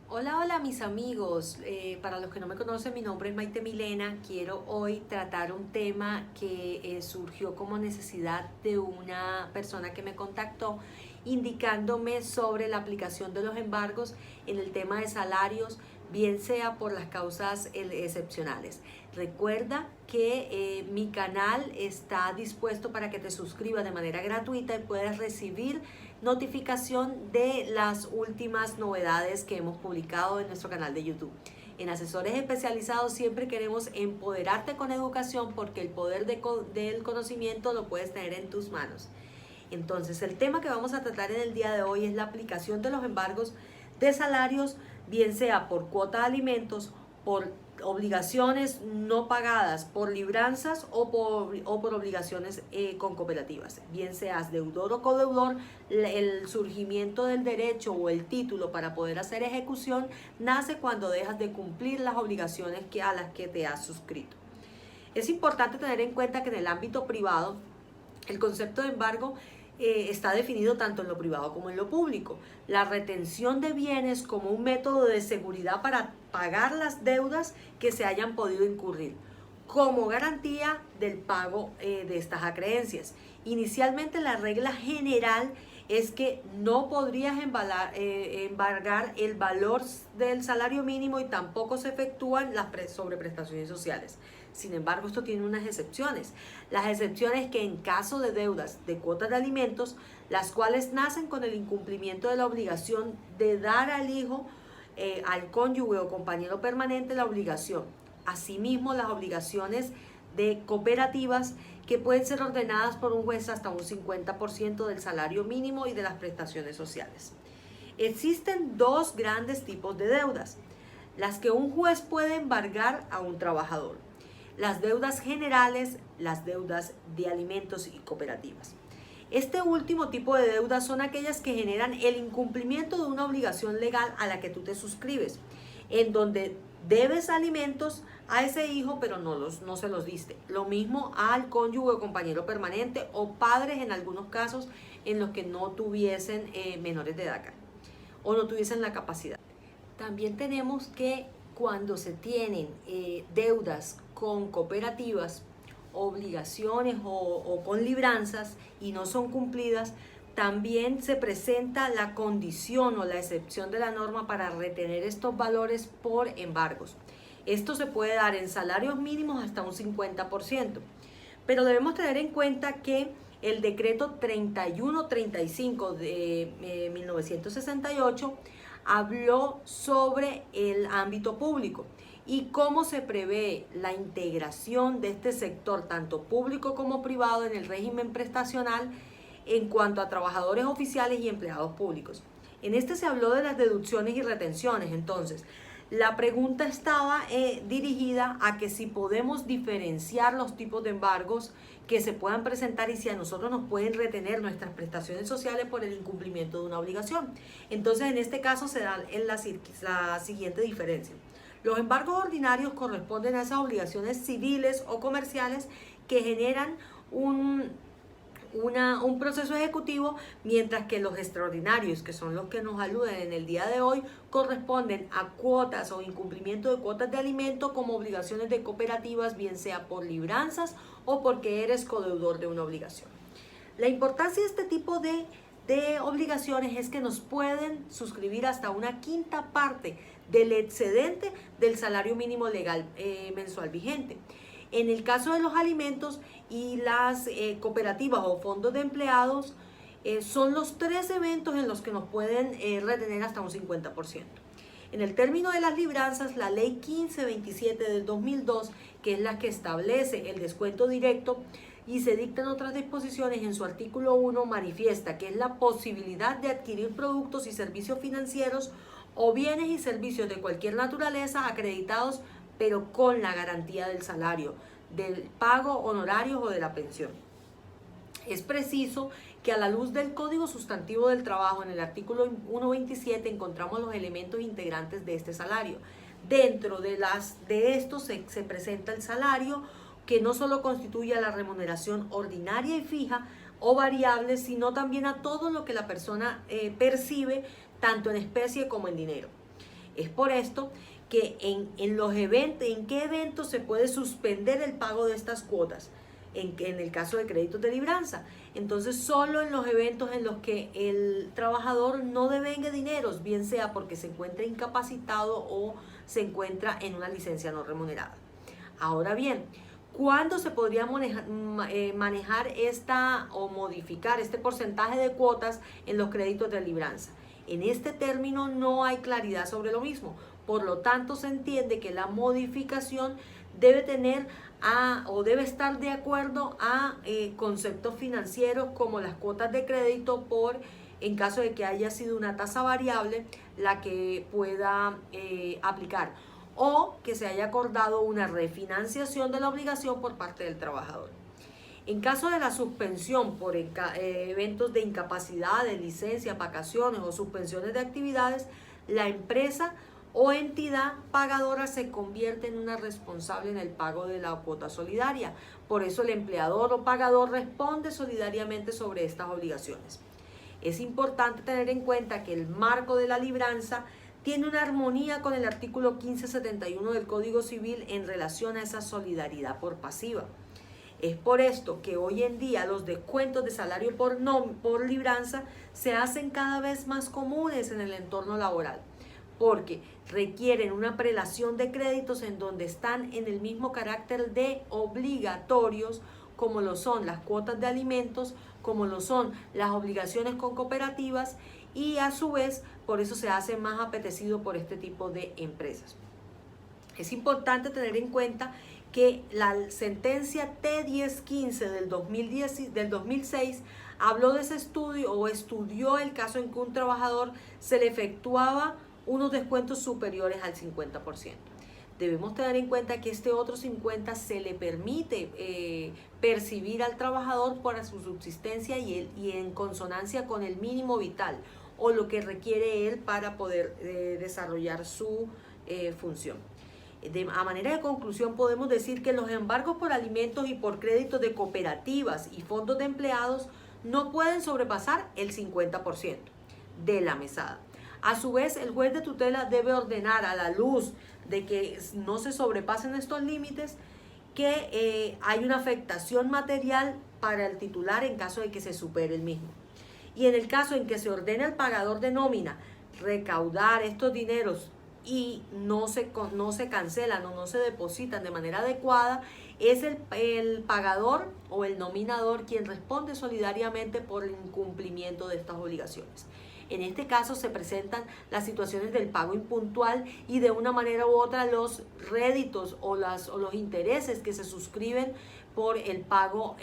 Hola, hola mis amigos. Para los que no me conocen, mi nombre es Maite Milena. Quiero hoy tratar un tema que surgió como necesidad de una persona que me contactó indicándome sobre la aplicación de los embargos en el tema de salarios, bien sea por las causas excepcionales. Recuerda que mi canal está dispuesto para que te suscribas de manera gratuita y puedas recibir notificación de las últimas novedades que hemos publicado en nuestro canal de YouTube. En Asesores Especializados siempre queremos empoderarte con educación porque el poder del conocimiento lo puedes tener en tus manos. Entonces, el tema que vamos a tratar en el día de hoy es la aplicación de los embargos de salarios, bien sea por cuota de alimentos, por obligaciones no pagadas, por libranzas o por obligaciones con cooperativas. Bien seas deudor o codeudor, el surgimiento del derecho o el título para poder hacer ejecución nace cuando dejas de cumplir las obligaciones a las que te has suscrito. Es importante tener en cuenta que en el ámbito privado el concepto de embargo está definido tanto en lo privado como en lo público. La retención de bienes como un método de seguridad para pagar las deudas que se hayan podido incurrir, como garantía del pago de estas acreencias. Inicialmente la regla general es que no podrías embargar el valor del salario mínimo y tampoco se efectúan las sobreprestaciones sociales. Sin embargo, esto tiene unas excepciones. Las excepciones que en caso de deudas de cuotas de alimentos, las cuales nacen con el incumplimiento de la obligación de dar al hijo, al cónyuge o compañero permanente la obligación. Asimismo, las obligaciones de cooperativas que pueden ser ordenadas por un juez hasta un 50% del salario mínimo y de las prestaciones sociales. Existen dos grandes tipos de deudas: las que un juez puede embargar a un trabajador, las deudas generales, las deudas de alimentos y cooperativas. Este último tipo de deudas son aquellas que generan el incumplimiento de una obligación legal a la que tú te suscribes, en donde debes alimentos a ese hijo pero no se los diste. Lo mismo al cónyuge o compañero permanente o padres en algunos casos en los que no tuviesen menores de edad o no tuviesen la capacidad. También tenemos que cuando se tienen deudas con cooperativas, obligaciones o con libranzas y no son cumplidas, también se presenta la condición o la excepción de la norma para retener estos valores por embargos. Esto se puede dar en salarios mínimos hasta un 50%, pero debemos tener en cuenta que el decreto 3135 de 1968 habló sobre el ámbito público y cómo se prevé la integración de este sector, tanto público como privado, en el régimen prestacional en cuanto a trabajadores oficiales y empleados públicos. En este se habló de las deducciones y retenciones. Entonces, la pregunta estaba dirigida a que si podemos diferenciar los tipos de embargos que se puedan presentar y si a nosotros nos pueden retener nuestras prestaciones sociales por el incumplimiento de una obligación. Entonces, en este caso se da la siguiente diferencia. Los embargos ordinarios corresponden a esas obligaciones civiles o comerciales que generan un proceso ejecutivo, mientras que los extraordinarios, que son los que nos aluden en el día de hoy, corresponden a cuotas o incumplimiento de cuotas de alimento como obligaciones de cooperativas, bien sea por libranzas o porque eres codeudor de una obligación. La importancia de este tipo de obligaciones es que nos pueden suscribir hasta una quinta parte del excedente del salario mínimo legal mensual vigente. En el caso de los alimentos y las cooperativas o fondos de empleados, son los tres eventos en los que nos pueden retener hasta un 50%. En el término de las libranzas, la ley 1527 del 2002, que es la que establece el descuento directo y se dictan otras disposiciones, en su artículo 1 manifiesta que es la posibilidad de adquirir productos y servicios financieros o bienes y servicios de cualquier naturaleza acreditados pero con la garantía del salario, del pago honorarios o de la pensión. Es preciso que a la luz del Código Sustantivo del Trabajo, en el artículo 127, encontramos los elementos integrantes de este salario. Dentro de estos se presenta el salario, que no solo constituye la remuneración ordinaria y fija o variable, sino también a todo lo que la persona percibe, tanto en especie como en dinero. Es por esto que en los eventos, ¿en qué eventos se puede suspender el pago de estas cuotas? En el caso de créditos de libranza. Entonces, solo en los eventos en los que el trabajador no devengue dineros, bien sea porque se encuentra incapacitado o se encuentra en una licencia no remunerada. Ahora bien, ¿cuándo se podría manejar o modificar este porcentaje de cuotas en los créditos de libranza? En este término no hay claridad sobre lo mismo. Por lo tanto, se entiende que la modificación debe tener debe estar de acuerdo a conceptos financieros como las cuotas de crédito en caso de que haya sido una tasa variable la que pueda aplicar, o que se haya acordado una refinanciación de la obligación por parte del trabajador. En caso de la suspensión por eventos de incapacidad, de licencia, vacaciones o suspensiones de actividades, la empresa o entidad pagadora se convierte en una responsable en el pago de la cuota solidaria. Por eso el empleador o pagador responde solidariamente sobre estas obligaciones. Es importante tener en cuenta que el marco de la libranza tiene una armonía con el artículo 1571 del Código Civil en relación a esa solidaridad por pasiva. Es por esto que hoy en día los descuentos de salario por libranza se hacen cada vez más comunes en el entorno laboral, porque requieren una prelación de créditos en donde están en el mismo carácter de obligatorios, como lo son las cuotas de alimentos, como lo son las obligaciones con cooperativas, y a su vez por eso se hace más apetecido por este tipo de empresas. Es importante tener en cuenta que la sentencia T1015 del 2006 habló de ese estudio o estudió el caso en que un trabajador se le efectuaba unos descuentos superiores al 50%. Debemos tener en cuenta que este otro 50% se le permite percibir al trabajador para su subsistencia y en consonancia con el mínimo vital o lo que requiere él para poder desarrollar su función. A manera de conclusión, podemos decir que los embargos por alimentos y por créditos de cooperativas y fondos de empleados no pueden sobrepasar el 50% de la mesada. A su vez, el juez de tutela debe ordenar, a la luz de que no se sobrepasen estos límites, que hay una afectación material para el titular en caso de que se supere el mismo. Y en el caso en que se ordene al pagador de nómina recaudar estos dineros y no se cancelan o no se depositan de manera adecuada, es el pagador o el nominador quien responde solidariamente por el incumplimiento de estas obligaciones. En este caso se presentan las situaciones del pago impuntual y de una manera u otra los réditos o los intereses que se suscriben por el pago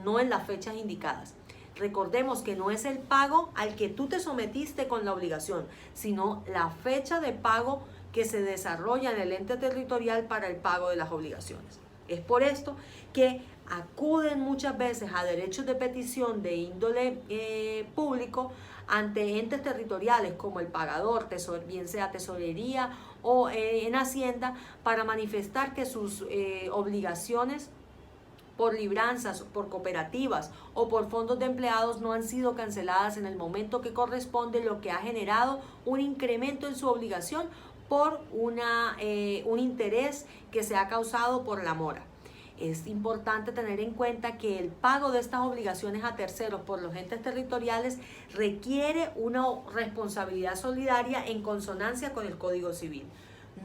no en las fechas indicadas. Recordemos que no es el pago al que tú te sometiste con la obligación, sino la fecha de pago que se desarrolla en el ente territorial para el pago de las obligaciones. Es por esto que acuden muchas veces a derechos de petición de índole público ante entes territoriales como el pagador, bien sea tesorería o en Hacienda, para manifestar que sus obligaciones por libranzas, por cooperativas o por fondos de empleados no han sido canceladas en el momento que corresponde, lo que ha generado un incremento en su obligación por un interés que se ha causado por la mora. Es importante tener en cuenta que el pago de estas obligaciones a terceros por los entes territoriales requiere una responsabilidad solidaria en consonancia con el Código Civil,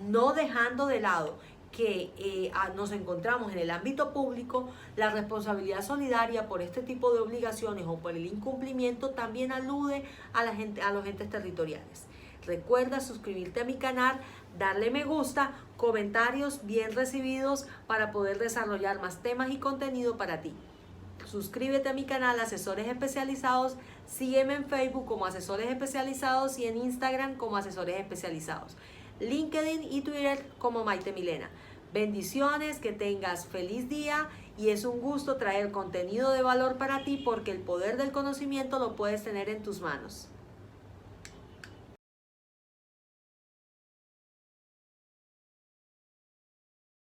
no dejando de lado que nos encontramos en el ámbito público. La responsabilidad solidaria por este tipo de obligaciones o por el incumplimiento también alude a los entes territoriales. Recuerda suscribirte a mi canal, darle me gusta, comentarios bien recibidos para poder desarrollar más temas y contenido para ti. Suscríbete a mi canal Asesores Especializados, sígueme en Facebook como Asesores Especializados y en Instagram como Asesores Especializados, LinkedIn y Twitter como Maite Milena. Bendiciones, que tengas feliz día y es un gusto traer contenido de valor para ti porque el poder del conocimiento lo puedes tener en tus manos.